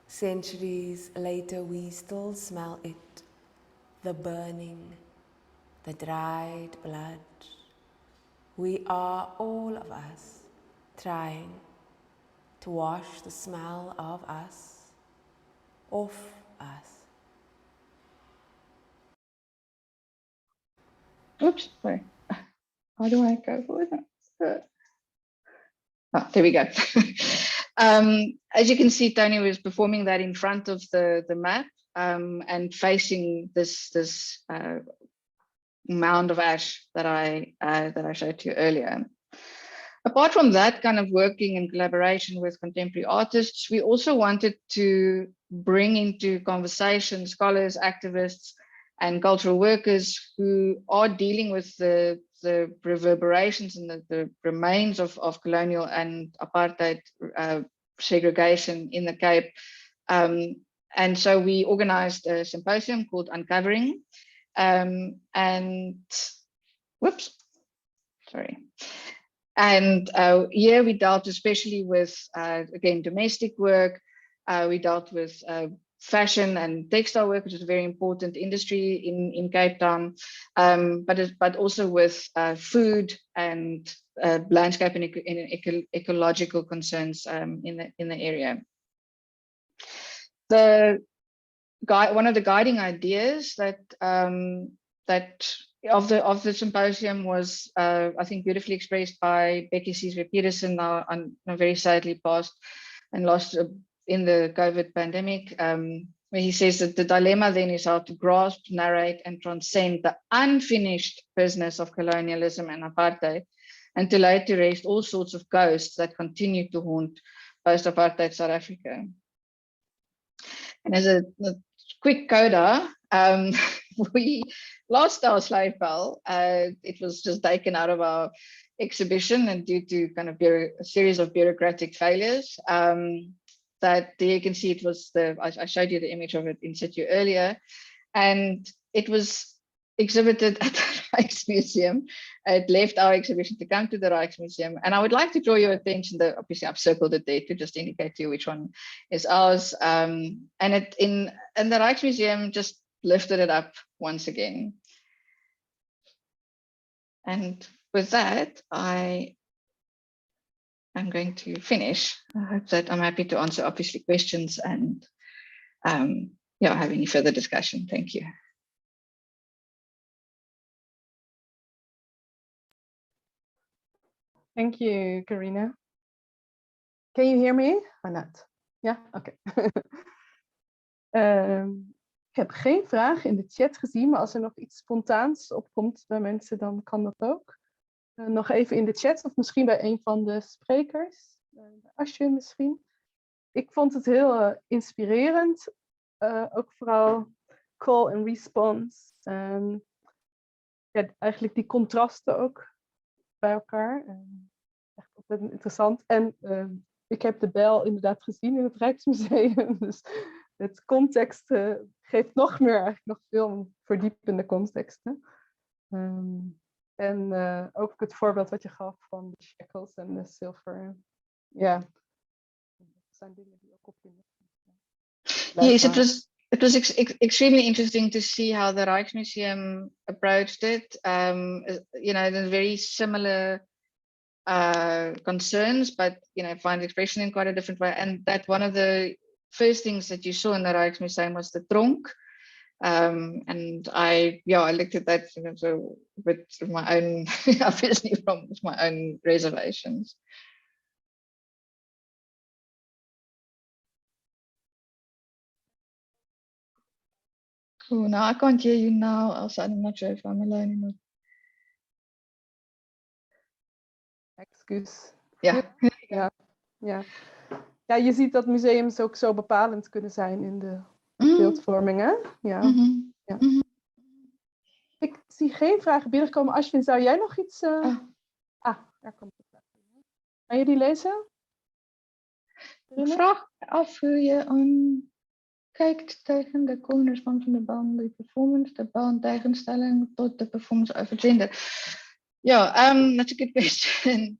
Centuries later, we still smell it, the burning, the dried blood. We are all of us trying to wash the smell of us off us. Oops, sorry. How do I go for that? Oh, there we go. As you can see, Tony was performing that in front of the map and facing this mound of ash that I showed you earlier. Apart from that kind of working in collaboration with contemporary artists, we also wanted to bring into conversation scholars, activists, and cultural workers who are dealing with the reverberations and the remains of colonial and apartheid segregation in the Cape. And so we organized a symposium called Uncovering. And here we dealt especially with, again, domestic work. We dealt with fashion and textile work, which is a very important industry in Cape Town, but also with food and landscape and ecological concerns in the area. One of the guiding ideas that of the symposium was, I think, beautifully expressed by Becky Peterson, now very sadly passed and lost in the COVID pandemic, where he says that the dilemma then is how to grasp, narrate, and transcend the unfinished business of colonialism and apartheid, and to lay to rest all sorts of ghosts that continue to haunt post-apartheid South Africa. And as a quick coda, we lost our slave bell. It was just taken out of our exhibition, and due to kind of a series of bureaucratic failures, that there you can see it was I showed you the image of it in situ earlier, and it was exhibited at the Rijksmuseum. It left our exhibition to come to the Rijksmuseum, and I would like to draw your attention that obviously I've circled it there to just indicate to you which one is ours. And it in the Rijksmuseum just lifted it up once again. And with that, I'm going to finish. I hope that I'm happy to answer obviously questions and have any further discussion. Thank you. Thank you, Carine. Can you hear me or not? Ja, oké. Ik heb geen vraag in de chat gezien, maar als er nog iets spontaans opkomt bij mensen, dan kan dat ook. Nog even in de chat of misschien bij een van de sprekers. Aschwin misschien. Ik vond het heel inspirerend. Ook vooral call and response. Eigenlijk die contrasten ook bij elkaar. Echt ontzettend interessant. En ik heb de bel inderdaad gezien in het Rijksmuseum. Dus het context geeft nog meer, eigenlijk nog veel verdiepende contexten. En ook het voorbeeld wat je gaf van de shackles en de zilver. Ja, dat zijn dingen die ook op je. Yes, it was extremely interesting to see how the Rijksmuseum approached it. There's very similar concerns, but find expression in quite a different way. And that one of the first things that you saw in the Rijksmuseum was the tronk. And I looked at that so with my own, obviously from my own reservations. Oh, now I can't hear you now, Elsa. I'm not sure if I'm alone or not. Excuus. Ja. Ja, je ziet dat museums ook zo bepalend kunnen zijn in de beeldvormingen. Ja. Ja. Ik zie geen vragen binnenkomen. Aschwin, zou jij nog iets... daar komt de vraag. Kan je die lezen? Ik vraag af hoe je kijkt tegen de cornerspans van de band, de performance, de band tegenstelling tot de performance over gender. That's a good question.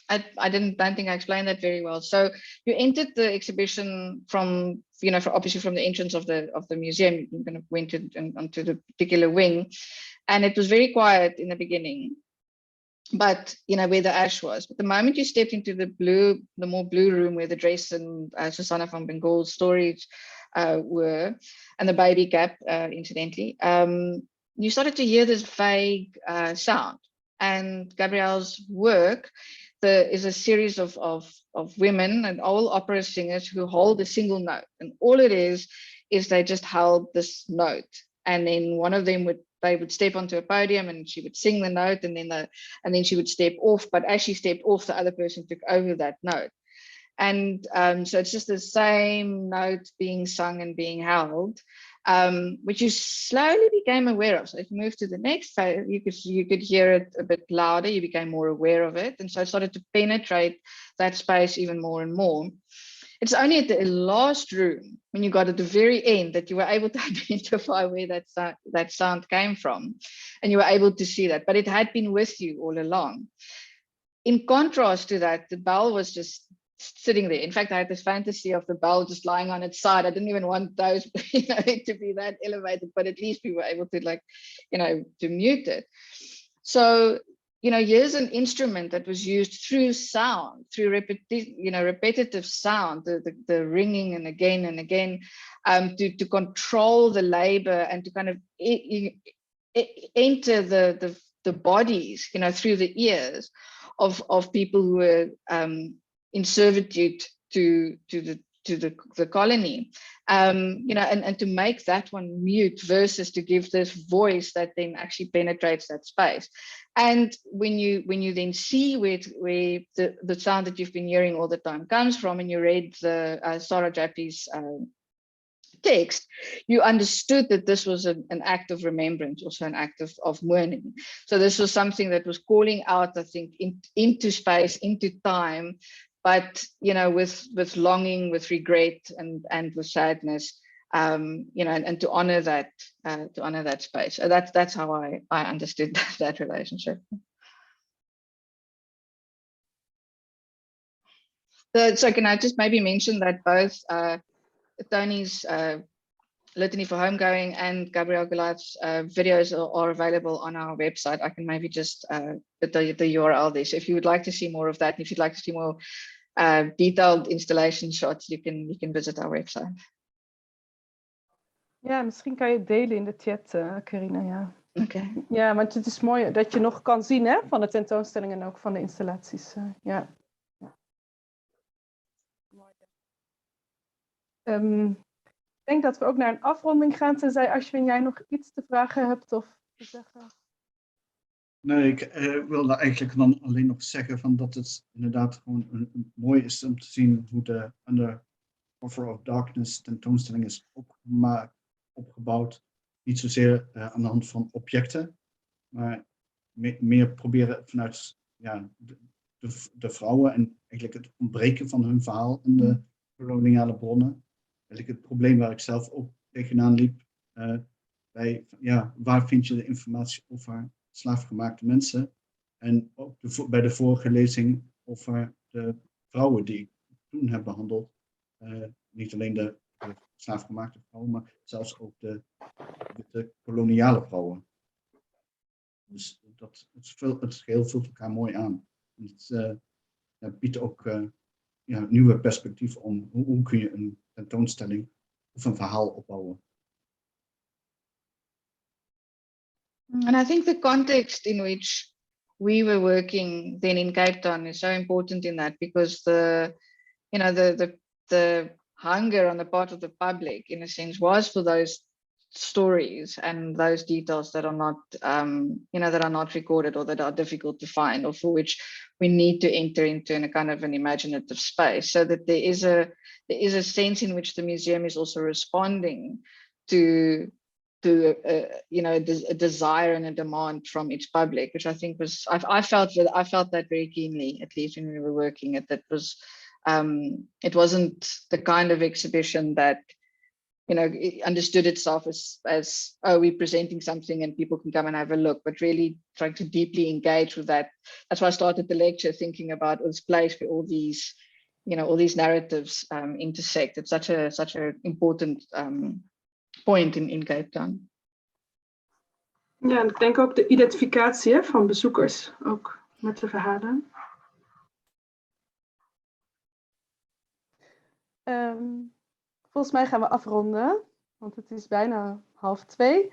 I don't think I explained that very well. So you entered the exhibition from, obviously from the entrance of the museum. You kind of went onto the particular wing, and it was very quiet in the beginning. But where the ash was. But the moment you stepped into the more blue room where the dress and Susanna van Bengal's stories were, and the baby gap, incidentally, you started to hear this vague sound. And Gabrielle's work is a series of women and all opera singers who hold a single note, and all it is they just held this note, and then one of them they would step onto a podium and she would sing the note, and then she would step off, but as she stepped off, the other person took over that note. And so it's just the same note being sung and being held, which you slowly became aware of. So if you move to the next phase, you could hear it a bit louder, you became more aware of it. And so it started to penetrate that space even more and more. It's only at the last room, when you got at the very end, that you were able to identify where that sound came from. And you were able to see that, but it had been with you all along. In contrast to that, the bell was just sitting there. In fact, I had this fantasy of the bell just lying on its side. I didn't even want those to be that elevated, but at least we were able to to mute it. So, here's an instrument that was used through sound, through repetitive sound, the ringing and again, to control the labor and to kind of enter the bodies, through the ears of people who were in servitude to the colony, and to make that one mute versus to give this voice that then actually penetrates that space. And when you then see where the sound that you've been hearing all the time comes from, and you read the Sarah Jappy's text, you understood that this was an act of remembrance, also an act of mourning. So this was something that was calling out, I think, into space, into time, but with longing, with regret, and with sadness, and to honor that space. So that's how I understood that relationship. So can I just maybe mention that both Tony's Litany for Homegoing and Gabrielle Goliath's videos are available on our website. I can maybe just put the URL there. So if you would like to see more of that, and if you'd like to see more detailed installation shots, you can visit our website. Ja, misschien kan je het delen in de chat, Carine. Ja. Oké. Ja, want het is mooi dat je nog kan zien, hè, van de tentoonstelling en ook van de installaties. Ja. Ik denk dat we ook naar een afronding gaan, tenzij Aschwin, jij nog iets te vragen hebt of te zeggen. Nee, ik wilde eigenlijk dan alleen nog zeggen dat het inderdaad gewoon mooi is om te zien hoe de Under Cover of Darkness tentoonstelling is opgebouwd. Niet zozeer aan de hand van objecten, maar meer proberen vanuit de vrouwen en eigenlijk het ontbreken van hun verhaal in de koloniale bronnen. Eigenlijk het probleem waar ik zelf ook tegenaan liep. Waar vind je de informatie over slaafgemaakte mensen? En ook bij de vorige lezing over de vrouwen die ik toen heb behandeld. Niet alleen de slaafgemaakte vrouwen, maar zelfs ook de koloniale vrouwen. Dus het geheel vult elkaar mooi aan. Het biedt ook nieuwe perspectieven om hoe kun je een tentoonstelling of een verhaal opbouwen. And I think the context in which we were working then in Cape Town is so important in that, because the hunger on the part of the public, in a sense, was for those stories and those details that are not that are not recorded, or that are difficult to find, or for which we need to enter into in a kind of an imaginative space, so that there is a sense in which the museum is also responding to a desire and a demand from its public, which I think was, I felt that very keenly, at least when we were working it. That was it wasn't the kind of exhibition that it understood itself as we're presenting something and people can come and have a look, but really trying to deeply engage with that. That's why I started the lecture thinking about this place where all these narratives intersect. It's such a important point in Cape Town. Ja, en ik denk ook de identificatie van bezoekers, ook met de verhalen. Volgens mij gaan we afronden, want het is bijna 1:30.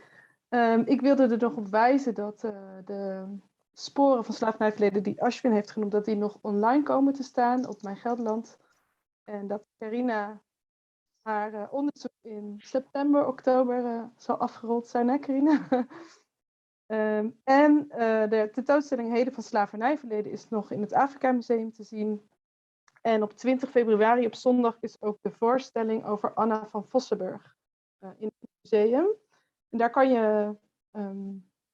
Ik wilde er nog op wijzen dat de sporen van slavernijverleden die Aschwin heeft genoemd, dat die nog online komen te staan op Mijn Gelderland. En dat Carine haar onderzoek in september, oktober zal afgerond zijn, hè Carine? En de tentoonstelling Heden van Slavernijverleden is nog in het Afrika Museum te zien. En op 20 februari op zondag is ook de voorstelling over Anna van Vossenburg in het museum. En daar kan je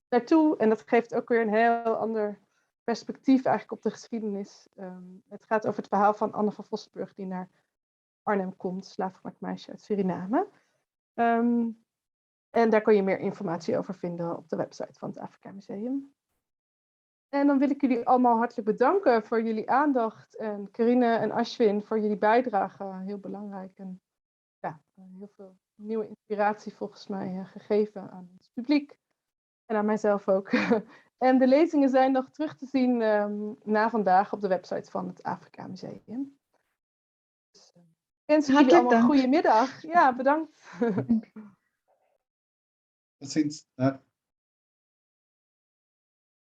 naartoe en dat geeft ook weer een heel ander perspectief eigenlijk op de geschiedenis. Het gaat over het verhaal van Anna van Vossenburg die naar Arnhem komt, slaafgemaakt meisje uit Suriname. En daar kun je meer informatie over vinden op de website van het Afrika Museum. En dan wil ik jullie allemaal hartelijk bedanken voor jullie aandacht. En Carine en Aschwin voor jullie bijdrage. Heel belangrijk. En ja, heel veel nieuwe inspiratie volgens mij gegeven aan het publiek. En aan mijzelf ook. En de lezingen zijn nog terug te zien na vandaag op de website van het Afrika Museum. Dus, wens ik jullie allemaal een goede middag. Ja, bedankt. Tot ziens.